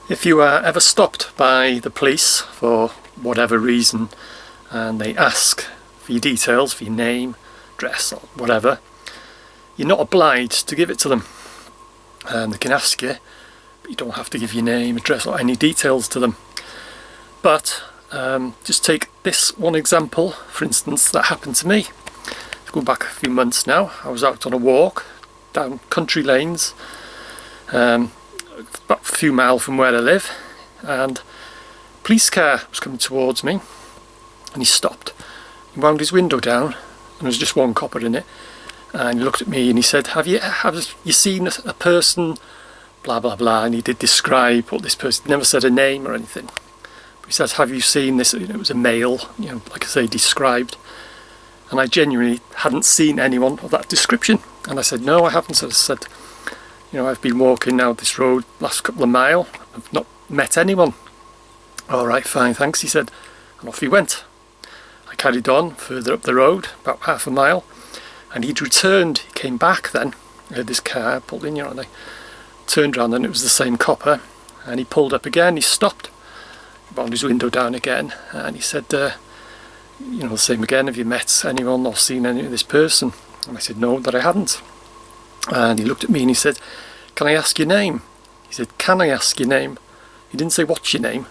If you are ever stopped by the police for whatever reason and they ask for your details, for your name, address or whatever, you're not obliged to give it to them. They can ask you, but you don't have to give your name, address or any details to them. But just take this one example, for instance, that happened to me. Going back a few months now, I was out on a walk down country lanes, about a few miles from where I live, and a police car was coming towards me, and he stopped. He wound his window down, and there was just one copper in it, and he looked at me and he said, have you seen a person, blah blah blah, and he did describe what this person, never said a name or anything. But he said, have you seen this? It was a male, like I say, described. And I genuinely hadn't seen anyone of that description. And I said, no, I haven't. So I said, I've been walking now this road last couple of miles. I've not met anyone. All right, fine, thanks, he said. And off he went. I carried on further up the road, about half a mile. And he'd returned. He came back then. I heard this car pulled in, and I turned around and it was the same copper. And he pulled up again. He stopped. He wound his window down again. And he said, the same again, have you met anyone or seen any of this person? And I said, no, that I hadn't. And he looked at me and he said, can I ask your name? He said, can I ask your name? He didn't say, what's your name?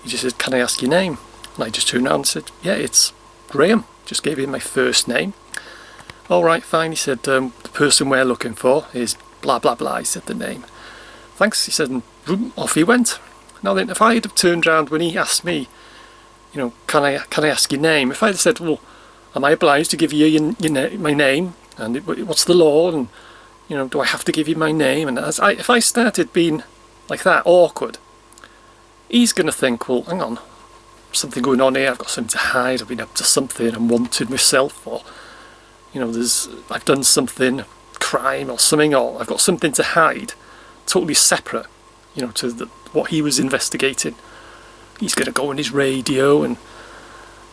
He just said, can I ask your name? And I just turned around and said, yeah, it's Graham. Just gave him my first name. All right, fine. He said, the person we're looking for is blah, blah, blah. He said the name. Thanks, he said, and off he went. Now then, if I had have turned around when he asked me, can I ask your name? If I had said, well, am I obliged to give you my name? And what's the law? And, do I have to give you my name? And if I started being like that, awkward, he's going to think, well, hang on, something going on here, I've got something to hide, I've been up to something, I'm wanted myself, or, I've done something, crime or something, or I've got something to hide, totally separate, to what he was investigating. He's going to go on his radio and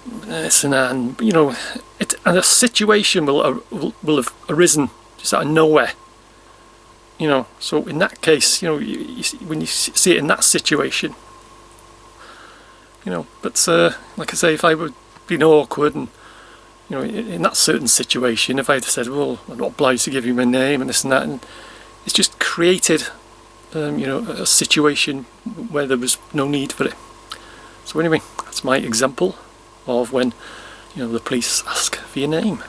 this and that, and and a situation will have arisen just out of nowhere. So in that case, when you see it in that situation, but like I say, if I were being awkward and in that certain situation, if I had said, well, I'm not obliged to give you my name and this and that, and it's just created, a situation where there was no need for it. So anyway, that's my example of when, the police ask for your name.